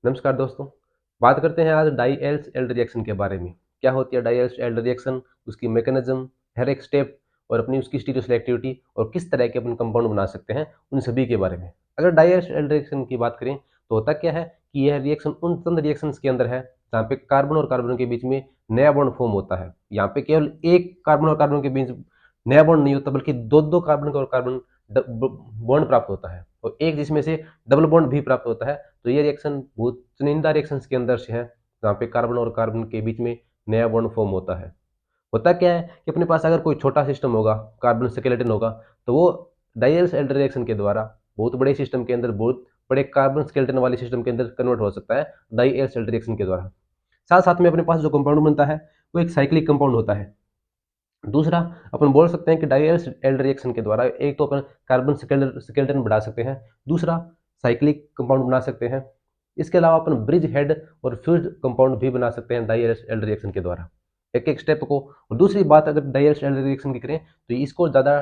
नमस्कार दोस्तों। बात करते हैं आज डाई-एल्स-एल्ड रिएक्शन के बारे में। क्या होती है डाई-एल्स-एल्ड रिएक्शन, उसकी मैकेनिज्म, हर एक स्टेप और अपनी उसकी स्टीरियोसेलेक्टिविटी और किस तरह के अपन कंपाउंड बना सकते हैं, उन सभी के बारे में। अगर डाई-एल्स-एल्ड रिएक्शन की बात करें तो होता क्या है कि यह रिएक्शन उन चंद रिएक्शंस के अंदर है जहाँ पे कार्बन और कार्बन के बीच में नया बॉन्ड फॉर्म होता है। यहाँ पे केवल एक कार्बन और कार्बन के बीच नया बॉन्ड नहीं होता, बल्कि दो कार्बन और कार्बन बॉन्ड प्राप्त होता है और एक जिसमें से डबल बॉन्ड भी प्राप्त होता है। तो ये रिएक्शन बहुत चुनिंदा रिएक्शंस के अंदर से है जहाँ पे कार्बन और कार्बन के बीच में नया बॉन्ड फॉर्म होता है। होता क्या है कि अपने पास अगर कोई छोटा सिस्टम होगा, कार्बन स्केलेटन होगा, तो वो डाइएल्स एल्डर रिएक्शन के द्वारा बहुत बड़े सिस्टम के अंदर, बहुत बड़े कार्बन स्केलेटन वाले सिस्टम के अंदर कन्वर्ट हो सकता है डाइएल्स एल्डर रिएक्शन के द्वारा। साथ साथ में अपने पास जो कंपाउंड बनता है वो एक साइक्लिक कंपाउंड होता है। दूसरा, अपन बोल सकते हैं कि डाइएल्स एल्डर रिएक्शन के द्वारा एक तो अपन कार्बन स्केलेटन बढ़ा सकते हैं, दूसरा साइक्लिक कंपाउंड बना सकते हैं। इसके अलावा अपन ब्रिज हेड और फ्यूज्ड कंपाउंड भी बना सकते हैं डाइएल्स एल्डर रिएक्शन के द्वारा, एक एक स्टेप को। और दूसरी बात, अगर डाइएल्स एल्डर रिएक्शन की करें तो इसको ज़्यादा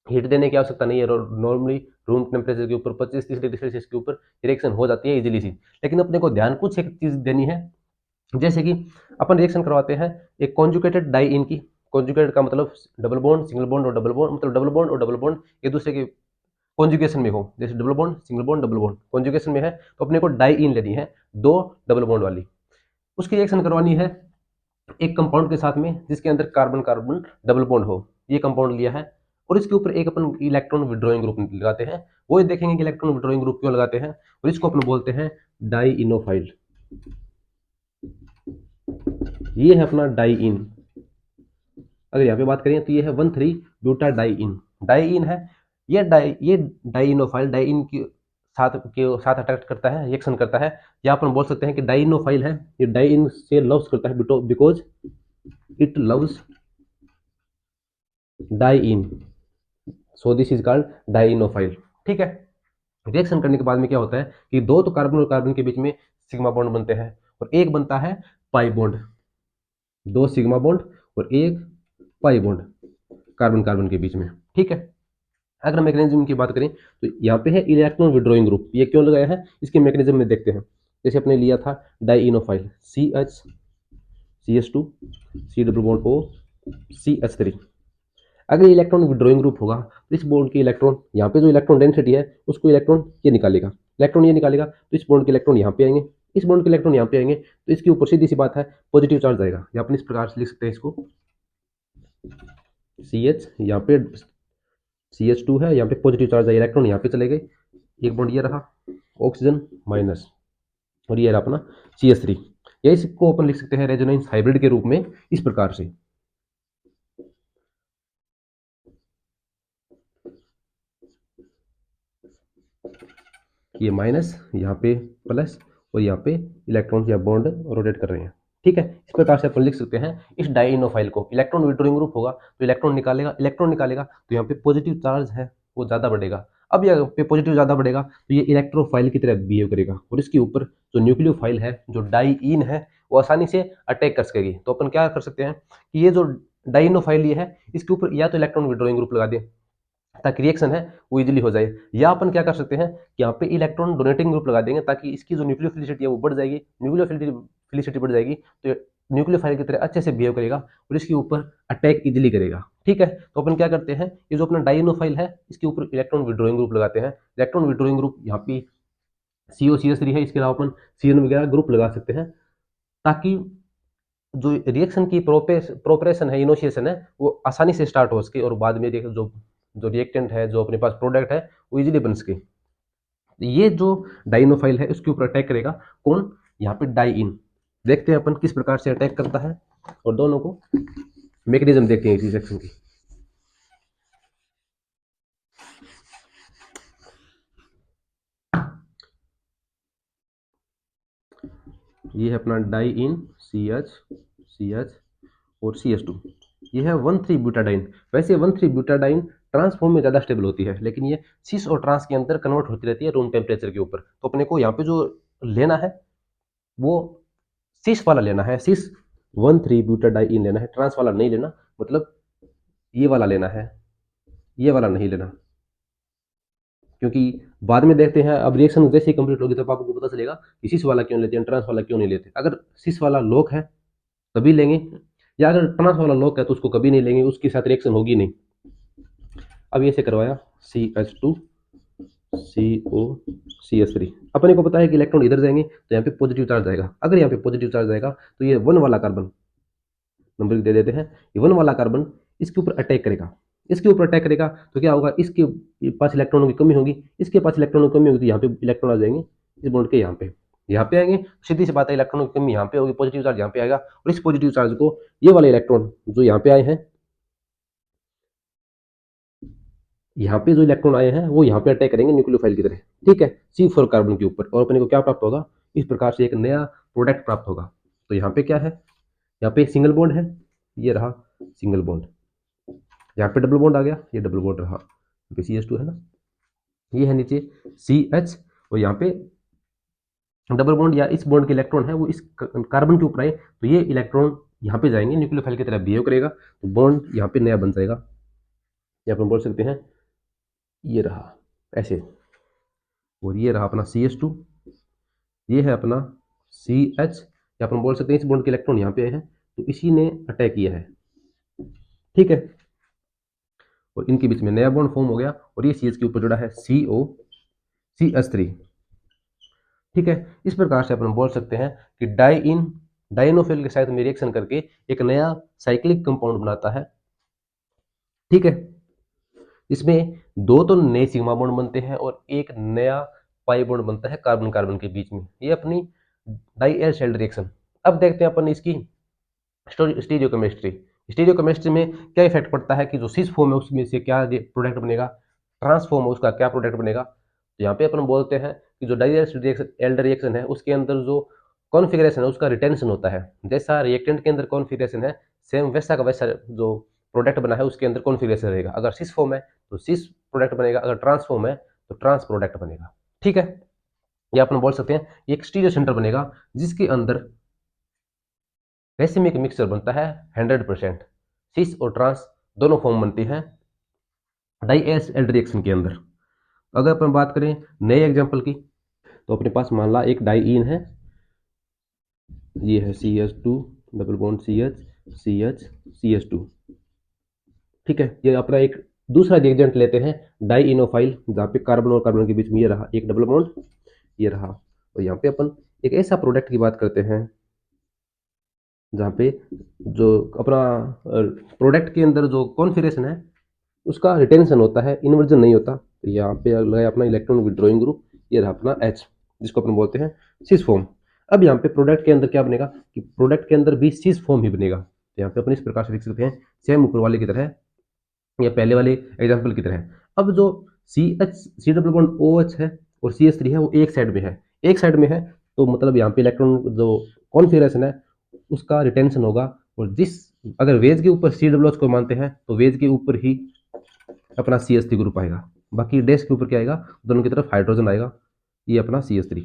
हीट देने की आवश्यकता नहीं है। नॉर्मली रूम टेम्परेचर के ऊपर 25-30 डिग्री सेल्सियस के ऊपर रिएक्शन हो जाती है इजीली सी। लेकिन अपने को ध्यान कुछ एक चीज़ देनी है, जैसे कि अपन रिएक्शन करवाते हैं एक कॉन्जुगेटेड डाई इन की। कॉन्जुगेटेड का मतलब डबल बॉन्ड, सिंगल बॉन्ड और डबल बॉन्ड, मतलब डबल बॉन्ड और डबल बॉन्ड एक दूसरे के कॉन्जुगेशन में हो। जैसे double bond, single bond, double bond conjugation में है तो अपने को डाई इन लेनी है, दो डबल बॉन्ड वाली। उसकी रिएक्शन करवानी है एक कंपाउंड के साथ में जिसके अंदर कार्बन कार्बन डबल बॉन्ड हो। ये कंपाउंड लिया है और इसके ऊपर एक अपन इलेक्ट्रॉन विड्रॉइंग ग्रुप लगाते हैं। वो देखेंगे कि इलेक्ट्रॉन विड्रॉइंग ग्रुप क्यों लगाते हैं, और इसको अपन बोलते हैं डाई इनोफाइल। ये है अपना डाई इन। अगर यहाँ पे बात करें तो ये है 1,3 ब्यूटा डाई इन। डाई इन है ये डाइनोफाइल डाइइन के साथ अट्रैक्ट करता है, रिएक्शन करता है। या अपन बोल सकते हैं कि डाइनोफाइल है, ये डाइइन से लव्स करता है because it loves diene, so this is called dienophile. ठीक है। रिएक्शन करने के बाद में क्या होता है कि दो तो कार्बन और कार्बन के बीच में सिग्मा बॉन्ड बनते हैं और एक बनता है पाई बॉन्ड। दो सिग्मा बॉन्ड और एक पाई बॉन्ड कार्बन कार्बन के बीच में। ठीक है। अगर मैकेनिज्म की बात करें तो यहाँ पे है इलेक्ट्रॉन विड्रॉइंग ग्रुप। ये क्यों लगाया है, इसके मैकेनिज्म में देखते हैं। जैसे अपने लिया था डाइइनोफाइल CH2 C double bond O CH3। अगर इलेक्ट्रॉन विड्रॉइंग ग्रुप होगा तो इस बॉन्ड के इलेक्ट्रॉन, यहाँ पे जो इलेक्ट्रॉन डेंसिटी है उसको इलेक्ट्रॉन ये निकालेगा, इलेक्ट्रॉन ये निकालेगा, तो इस बॉन्ड के इलेक्ट्रॉन यहाँ पे आएंगे, इस बॉन्ड के इलेक्ट्रॉन यहाँ पे आएंगे, तो इसके ऊपर सीधी सी बात है पॉजिटिव चार्ज आएगा। या अपन इस प्रकार से लिख सकते हैं इसको CH, यहाँ पे CH2 है, यहाँ पे पॉजिटिव चार्ज है, इलेक्ट्रॉन यहाँ पे चले गए, एक बॉन्ड ये रहा ऑक्सीजन माइनस, और ये रहा अपना CH3। या इसको अपन लिख सकते हैं रेजोनेंस हाइब्रिड के रूप में इस प्रकार से। ये माइनस, यहाँ पे प्लस, और यहाँ पे इलेक्ट्रॉन या बॉन्ड रोटेट कर रहे हैं। ठीक है। इस प्रकार से अपन लिख सकते हैं इस डाइनोफाइल को। इलेक्ट्रॉन विड्रॉइंग ग्रुप होगा तो इलेक्ट्रॉन निकालेगा तो यहाँ पे पॉजिटिव चार्ज है वो ज़्यादा बढ़ेगा। अब यहाँ पे पॉजिटिव ज़्यादा बढ़ेगा तो ये इलेक्ट्रोफाइल की तरह बिहेव करेगा और इसके ऊपर जो न्यूक्लियोफाइल है, जो डाइइन है, वो आसानी से अटैक कर सकेगी। तो अपन क्या कर सकते हैं कि ये जो डाइनोफाइल ये है इसके ऊपर या तो इलेक्ट्रॉन विड्रॉइंग ग्रुप लगा दें ताकि रिएक्शन है वो इजीली हो जाए, या अपन क्या कर सकते हैं कि यहाँ पे इलेक्ट्रॉन डोनेटिंग ग्रुप लगा देंगे ताकि इसकी जो न्यूक्लियोफिलिसिटी है वो बढ़ जाएगी। न्यूक्लियोफिलिसिटी बढ़ जाएगी तो न्यूक्लियोफाइल की तरह अच्छे से बिहेव करेगा और इसके ऊपर अटैक इजीली करेगा। ठीक है। तो अपन क्या करते हैं, ये जो अपना डाइनोफाइल है इसके ऊपर इलेक्ट्रॉन विड्रॉइंग ग्रुप लगाते हैं। इलेक्ट्रॉन विड्रॉइंग ग्रुप यहाँ पे COCH3 है, इसके अलावा अपन CN वगैरह ग्रुप लगा सकते हैं ताकि जो रिएक्शन की प्रोपरेशन है, इनिशिएशन है, वो आसानी से स्टार्ट हो सके और बाद में जो जो रिएक्टेंट है, जो अपने पास प्रोडक्ट है, वो इजीली बन सके। ये जो डाइनोफाइल है उसके ऊपर अटैक करेगा कौन, यहाँ पे डाइइन। देखते हैं अपन किस प्रकार से अटैक करता है और दोनों को मैकेनिज्म देखते हैं इस रिएक्शन की। ये है अपना डाइइन CH और CH2। ये है 1,3 ब्यूटाडाइन। वैसे 1,3 ब्यूटाडाइन ट्रांस फॉर्म में ज़्यादा स्टेबल होती है, लेकिन ये सिस और ट्रांस के अंदर कन्वर्ट होती रहती है रूम टेम्परेचर के ऊपर। तो अपने को यहाँ पे जो लेना है वो सिस वाला लेना है, सिस 1,3 ब्यूटाडाइन लेना है, ट्रांस वाला नहीं लेना। मतलब ये वाला लेना है, ये वाला नहीं लेना। क्योंकि बाद में देखते हैं, अब रिएक्शन जैसे ही कंप्लीट होगी तब आपको पता चलेगा कि सिस वाला क्यों लेते हैं, ट्रांस वाला क्यों नहीं लेते। अगर सिस वाला लॉक है तभी लेंगे, या अगर ट्रांस वाला लॉक है तो उसको कभी नहीं लेंगे, उसके साथ रिएक्शन होगी नहीं। अब ये से करवाया CH2 COCH3, अपने को पता है कि इलेक्ट्रॉन इधर जाएंगे तो यहाँ पे पॉजिटिव चार्ज आएगा। अगर यहाँ पे पॉजिटिव चार्ज आएगा तो ये 1 वाला कार्बन, नंबर दे देते हैं, ये 1 वाला कार्बन इसके ऊपर अटैक करेगा। इसके ऊपर अटैक करेगा तो क्या होगा, इसके पास इलेक्ट्रॉनों की कमी होगी, इसके पास इलेक्ट्रॉनों की कमी होगी तो यहाँ पे इलेक्ट्रॉन आ जाएंगे इस बॉन्ड के यहाँ पे आएंगे। सीधी सी बात है, इलेक्ट्रॉनों की कमी यहाँ पे होगी, पॉजिटिव चार्ज यहाँ पे आएगा, और इस पॉजिटिव चार्ज को ये वाले इलेक्ट्रॉन जो यहाँ पे आए हैं, यहाँ पे जो इलेक्ट्रॉन आए हैं वो यहाँ पे अटैक करेंगे न्यूक्लियोफाइल की तरह, ठीक है, C4 कार्बन के ऊपर, और अपने को क्या प्राप्त होगा, इस प्रकार से एक नया प्रोडक्ट प्राप्त होगा। तो यहाँ पे क्या है, यहाँ पे सिंगल बॉन्ड है, ये रहा सिंगल बॉन्ड, यहाँ पे डबल बॉन्ड आ गया, ये डबल बॉन्ड रहा, यहाँ पे CH2 है ना, ये है नीचे CH, और यहाँ पे डबल बॉन्ड या इस बॉन्ड के इलेक्ट्रॉन है वो इस कार्बन के ऊपर आए तो ये इलेक्ट्रॉन यहाँ पे जाएंगे, न्यूक्लियोफाइल की तरह बिहेव करेगा, तो बॉन्ड यहाँ पे नया बन जाएगा। यहाँ पर बोल सकते हैं ये रहा ऐसे, और ये रहा अपना CH2, ये है अपना CH, या अपन बोल सकते हैं इस बॉन्ड के इलेक्ट्रॉन यहाँ पे आए हैं तो इसी ने अटैक किया है, ठीक है, और इनके बीच में नया बॉन्ड फॉर्म हो गया, और ये CH के ऊपर जुड़ा है COCH3, ठीक है। इस प्रकार से अपन बोल सकते हैं कि डाइनोफिल के साथ में रिएक्शन करके एक नया साइक्लिक कंपाउंड बनाता है, ठीक है। इसमें दो तो नए सिग्मा बॉन्ड बनते हैं और एक नया पाई बॉन्ड बनता है कार्बन कार्बन के बीच में, ये अपनी डाई शेल रिएक्शन। अब देखते हैं अपन इसकी स्टीरियोकेमिस्ट्री। स्टीरियोकेमिस्ट्री में क्या इफेक्ट पड़ता है कि जो सिस फॉर्म है उसमें से क्या प्रोडक्ट बनेगा, ट्रांसफॉर्म है उसका क्या प्रोडक्ट बनेगा। तो यहाँ पे अपन बोलते हैं कि जो डाई एल्ड रिएक्शन है उसके अंदर जो कॉन्फिगरेशन है उसका रिटेंशन होता है, जैसा रिएक्टेंट के अंदर कॉन्फिगरेशन है सेम वैसा का वैसा जो प्रोडक्ट बना है उसके अंदर कॉन्फिगरेशन रहेगा। अगर सिस फॉर्म है तो सिस प्रोडक्ट बनेगा, अगर ट्रांसफॉर्म है तो ट्रांस प्रोडक्ट बनेगा, ठीक है। या अपन बोल सकते हैं एक स्टीरियो सेंटर बनेगा जिसके अंदर रेसिमिक मिक्सचर बनता है 100%, सिस और ट्रांस दोनों फॉर्म बनती हैं डाई एल्ड रिएक्शन के अंदर। अगर अपन बात करें नए एग्जांपल की तो अपने पास मान ला एक डाईइन है, ये है CH2 double bond CH CH2, ठीक है। ये अपना एक दूसरा रिएजेंट लेते हैं डाईइनोफाइल, जहाँ पे कार्बन और कार्बन के बीच में ये रहा एक डबल बॉन्ड, ये रहा, और यहाँ पे अपन एक ऐसा प्रोडक्ट की बात करते हैं जहाँ पे जो अपना प्रोडक्ट के अंदर जो कॉन्फिगरेशन है उसका रिटेंशन होता है, इन्वर्जन नहीं होता। तो यहाँ पे लगाया अपना इलेक्ट्रॉन विड्रॉइंग ग्रुप, ये रहा अपना H जिसको अपन बोलते हैं सिस फॉर्म। अब यहाँ पे प्रोडक्ट के अंदर क्या बनेगा कि प्रोडक्ट के अंदर भी सिस फॉर्म ही बनेगा। तो यहाँ पे अपन इस प्रकार से लिख सकते हैं सेम ऊपर वाले की तरह या पहले वाले एग्जाम्पल की तरह। अब जो सी डबल बॉन्ड OH है और CH3 है वो एक साइड में है, एक साइड में है तो मतलब यहाँ पे इलेक्ट्रॉन जो कॉन्फिगरेशन है उसका रिटेंशन होगा, और जिस अगर वेज के ऊपर COOH को मानते हैं तो वेज के ऊपर ही अपना CH3 ग्रुप आएगा, बाकी डैश के ऊपर क्या आएगा, दोनों की तरफ हाइड्रोजन आएगा, ये अपना CH3,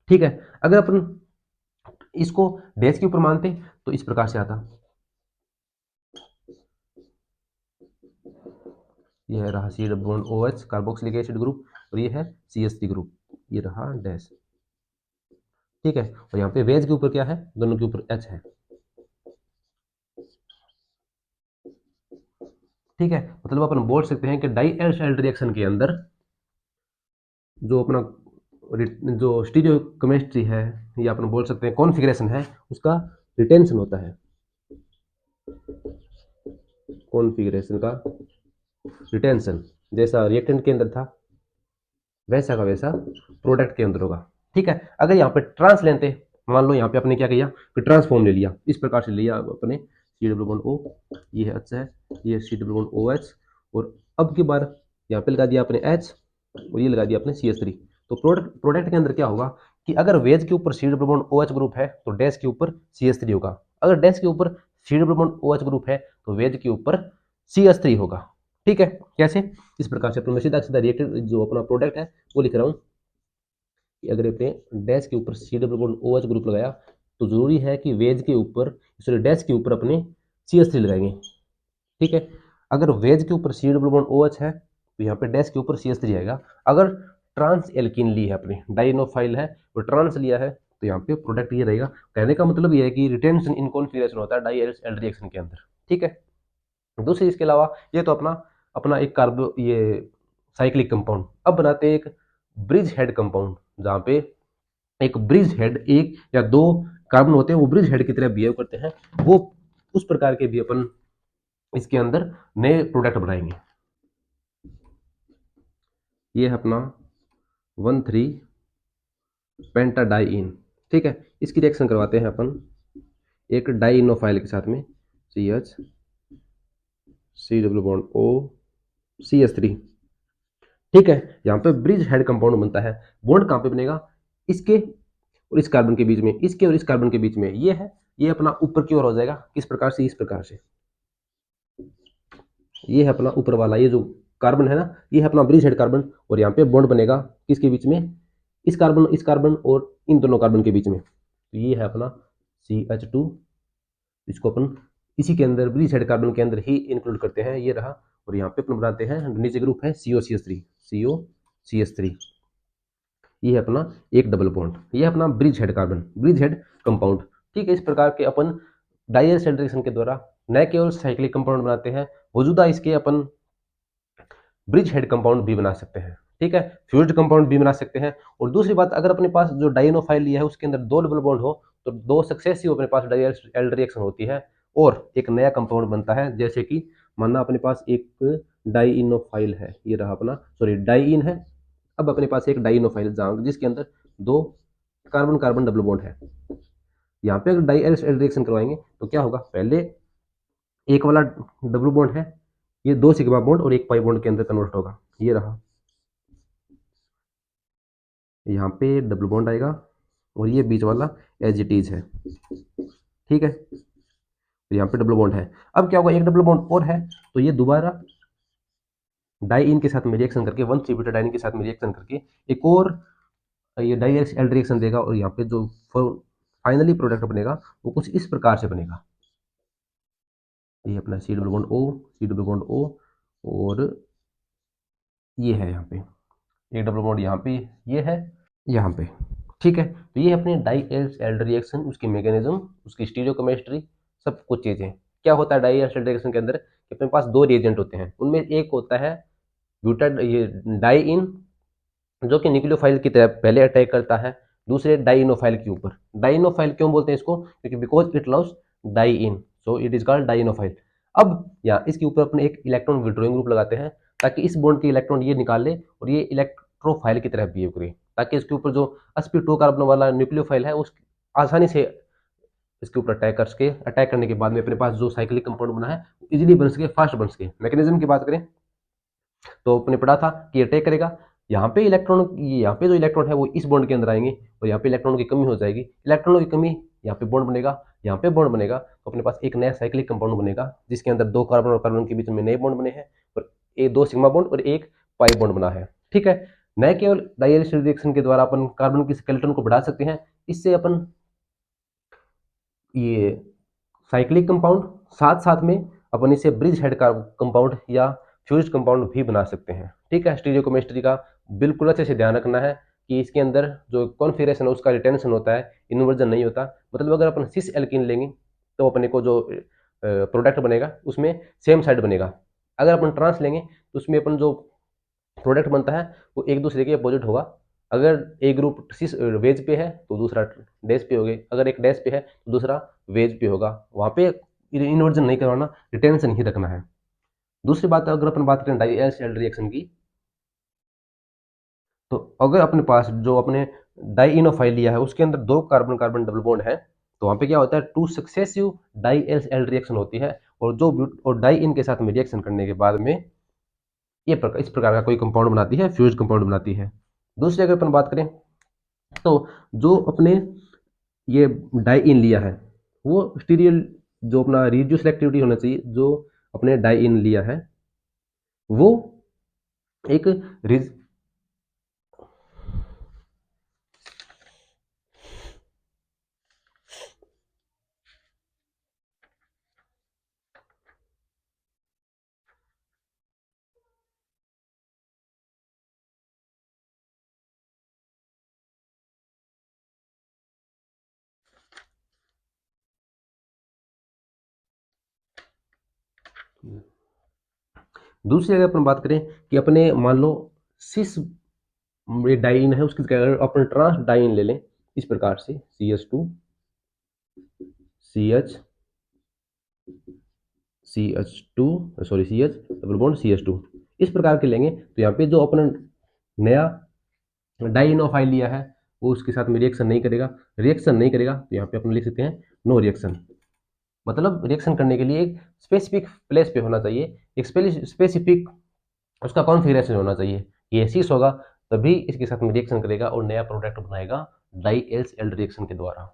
ठीक है। अगर अपन इसको डैश के ऊपर मानते तो इस प्रकार से आता, ये है रहा C double bond OH carboxylic acid group, और ये है CH3 ग्रुप, ये रहा डैश, ठीक है। और यहाँ पे वेज के ऊपर क्या है, दोनों के ऊपर H है, ठीक है। मतलब अपन बोल सकते हैं कि डाई एल्ड रिएक्शन के अंदर जो अपना जो स्टीरियो केमिस्ट्री है या अपन बोल सकते हैं कॉन्फिगरेशन है उसका रिटेंशन होता है, कॉन्फिगरेशन का रिटेंशन जैसा रिएक्टेंट के अंदर था वैसा का वैसा प्रोडक्ट के अंदर होगा, ठीक है। अगर यहाँ पे ट्रांस लेते, मान लो यहाँ पे आपने क्या किया कि ट्रांसफॉर्म ले लिया, इस प्रकार से लिया अपने सी डब्ल्यू बॉन्ड O, ये है H है, ये सी डब्ल्यू बॉन्ड OH, और अब की बार यहाँ पे लगा दिया अपने H और ये लगा दिया अपने CH3। तो प्रोडक्ट के अंदर क्या होगा कि अगर वेज के ऊपर C W bond OH group है तो डैश के ऊपर CH3 होगा, अगर डैश के ऊपर C W bond OH group है तो वेज के ऊपर CH3 होगा, ठीक है। कैसे, इस प्रकार से अपन सीधा सीधा रिएक्टेंट जो अपना प्रोडक्ट है वो लिख रहा हूँ कि अगर अपने डैश के ऊपर C W bond OH group लगाया तो जरूरी है कि वेज के ऊपर सॉरी डैश के ऊपर अपने CH3 लगाएंगे, ठीक है। अगर वेज के ऊपर सी डब्ल्यू बॉन्ड OH है तो यहाँ पे डैश के ऊपर CH3 आएगा। अगर ट्रांस एल्कीन ली है, अपनी डाइनोफाइल है और ट्रांस लिया है, तो यहाँ पे प्रोडक्ट ये रहेगा। कहने का मतलब ये है कि रिटेंशन इन कॉन्फिगरेशन होता है डाई एल रिएक्शन के अंदर, ठीक है। दूसरी इसके अलावा ये तो अपना अपना एक कार्बो ये साइक्लिक कंपाउंड। अब बनाते हैं एक ब्रिज हेड कंपाउंड, जहाँ पे एक ब्रिज हेड, एक या दो कार्बन होते हैं, वो ब्रिज हेड की तरह बिहेव करते हैं। वो उस प्रकार के भी अपन इसके अंदर नए प्रोडक्ट बनाएंगे। ये है अपना 1,3 पेंटाडाइइन, ठीक है। इसकी रिएक्शन करवाते हैं अपन एक डाइनोफाइल के साथ में, CH C W bond O CH3, ठीक है। यहाँ पे ब्रिज हेड कंपाउंड बनता है। बॉन्ड कहाँ पे बनेगा? इसके और इस कार्बन के बीच में, इसके और इस कार्बन के बीच में। ये है, ये अपना ऊपर की ओर हो जाएगा। किस प्रकार से? इस प्रकार से। ये है अपना ऊपर वाला, ये जो कार्बन है ना, ये है अपना ब्रिज हेड कार्बन। और यहाँ पे बॉन्ड बनेगा किसके बीच में? इस कार्बन और इन दोनों कार्बन के बीच में। तो ये है अपना CH2। इसको अपन इसी के अंदर, ब्रिज हेड कार्बन के अंदर ही इंक्लूड करते हैं। ये रहा। और यहाँ पे अपन बनाते हैं, नीचे ग्रुप है COCH3। ये है अपना एक डबल बॉन्ड। ये है अपना bridge head carbon, bridge head compound, ठीक है। इस प्रकार के अपन डाइयर सेल्ट्रेशन के द्वारा न केवल साइक्लिक कंपाउंड बनाते हैं, मौजूदा इसके अपन ब्रिज हेड कंपाउंड भी बना सकते हैं, ठीक है। फ्यूज्ड कंपाउंड भी बना सकते हैं। और दूसरी बात, अगर अपने पास जो डाइनोफाइल लिया है उसके अंदर दो डबल बॉन्ड हो, तो दो सक्सेसिव अपने पास डाइयल रिएक्शन होती है और एक नया कंपाउंड बनता है। जैसे कि मानना अपने पास एक डाइनोफाइल है, ये रहा अपना, सॉरी डाइइन है। अब अपने पास एक डाइनोफाइल जहां जिसके अंदर दो कार्बन कार्बन डबल बॉन्ड है। यहाँ पे अगर डाइयल रिएक्शन करवाएंगे तो क्या होगा? पहले एक वाला डबल बॉन्ड है, ये दो सिग्मा बॉन्ड और एक पाई बॉन्ड के अंदर कन्वर्ट होगा। ये रहा, यहाँ पे डबल बॉन्ड आएगा और ये बीच वाला एज इट इज है, ठीक है। तो यहाँ पे डबल बॉन्ड है। अब क्या होगा? एक डबल बॉन्ड और है, तो ये दोबारा डाई इन के साथ में रिएक्शन करके, 1,3 बीटाडाइन के साथ में रिएक्शन करके एक और ये डाई एल रिएक्शन देगा। और यहाँ पे जो फाइनली प्रोडक्ट बनेगा वो कुछ इस प्रकार से बनेगा। ये अपना C double bond O, C double bond O, और ये है यहाँ पे एक डबल बॉन्ड, यहाँ पे ये है, यहाँ पे, ठीक है। तो ये अपने डाई एल्ड रिएक्शन, उसकी मैकेनिज्म, उसकी स्टीरियोकेमिस्ट्री, सब कुछ चीजें। क्या होता है डाई एल्ड रिएक्शन के अंदर? कि अपने पास दो रिएजेंट होते हैं, उनमें एक होता है ब्यूटा ये डाई इन, जो कि न्यूक्लियोफाइल की तरह पहले अटैक करता है दूसरे डाइनोफाइल के ऊपर। डाइनोफाइल क्यों बोलते हैं इसको? क्योंकि because it loves diene, so it is called dienophile. अब यहाँ इसके ऊपर अपने एक इलेक्ट्रॉन विड्रॉइंग ग्रुप लगाते हैं, ताकि इस बॉन्ड के इलेक्ट्रॉन ये निकाल ले और ये इलेक्ट्रोफाइल की तरह बिहेव करे, ताकि इसके ऊपर जो sp2 कार्बन वाला न्यूक्लियोफाइल है उस आसानी से इसके ऊपर अटैक करने के बाद में अपने पास जो साइक्लिक कंपाउंड बना है इजीली बन सके, फास्ट बन सके। मैकेनिज्म की बात करें तो अपने पढ़ा था कि अटैक करेगा। यहाँ पे इलेक्ट्रॉन, यहाँ पे जो इलेक्ट्रॉन है वो इस बॉन्ड के अंदर आएंगे और यहाँ पे इलेक्ट्रॉनों की कमी हो जाएगी। इलेक्ट्रॉनों की कमी, यहाँ पे बॉन्ड बनेगा, यहाँ पे बॉन्ड बनेगा, तो अपने पास एक नया साइक्लिक कंपाउंड बनेगा जिसके अंदर दो कार्बन और कार्बन के बीच में नए बॉन्ड बने हैं और एक दो सिग्मा बॉन्ड और एक पाई बॉन्ड बना है, ठीक है। न केवल डाइजेस्टिव रिएक्शन के द्वारा अपन कार्बन की स्केलेटन को बढ़ा सकते हैं, इससे अपन ये साइक्लिक कंपाउंड, साथ साथ में अपन इसे ब्रिज हेड का कंपाउंड या फ्यूज कंपाउंड भी बना सकते हैं, ठीक है। स्टीरियोकेमिस्ट्री का बिल्कुल अच्छे से ध्यान रखना है कि इसके अंदर जो कॉन्फ़िगरेशन है उसका रिटेंशन होता है, इन्वर्जन नहीं होता। मतलब अगर अपन सिस एल्किन लेंगे तो अपने को जो प्रोडक्ट बनेगा उसमें सेम साइड बनेगा। अगर अपन ट्रांस लेंगे तो उसमें अपन जो प्रोडक्ट बनता है वो एक दूसरे के अपोजिट होगा। अगर एक ग्रुप सिस वेज पे है तो दूसरा डैश पे होगा, अगर एक डैश पे है तो दूसरा वेज पे होगा। वहाँ पे इन्वर्जन नहीं करवाना, रिटेंशन ही रखना है। दूसरी बात, अगर अपन बात करें डाई एल रिएक्शन की, तो अगर अपने पास जो अपने डाइइनोफाइल लिया है उसके अंदर दो कार्बन कार्बन डबल बॉन्ड है, तो वहाँ पे क्या होता है? Two successive Diels reaction होती है और और डाई इन के साथ में रिएक्शन करने के बाद में इस प्रकार का कोई कंपाउंड बनाती है, फ्यूज कंपाउंड बनाती है। दूसरी अगर अपन बात करें तो जो अपने ये डाई इन लिया है वो स्टीरियल, जो अपना रेडियो सिलेक्टिविटी होना चाहिए, जो अपने डाई इन लिया है वो एक रिज दूसरी अगर अपन बात करें कि अपने मान लो सिस डाइन है, उसकी जगह अपन ट्रांस डाइन ले लें इस प्रकार से CH2 CH CH2 sorry CH double bond CH2 इस प्रकार के लेंगे, तो यहाँ पे जो अपन नया डाइनोफाइल लिया है वो उसके साथ में रिएक्शन नहीं करेगा। रिएक्शन नहीं करेगा तो यहाँ पे अपन लिख सकते हैं नो रिएक्शन। मतलब रिएक्शन करने के लिए एक स्पेसिफिक प्लेस पे होना चाहिए, एक स्पेसिफिक उसका कॉन्फ़िगरेशन होना चाहिए। ये सिस होगा तभी इसके साथ में रिएक्शन करेगा और नया प्रोडक्ट बनाएगा डाई एल्स एल्ड रिएक्शन के द्वारा।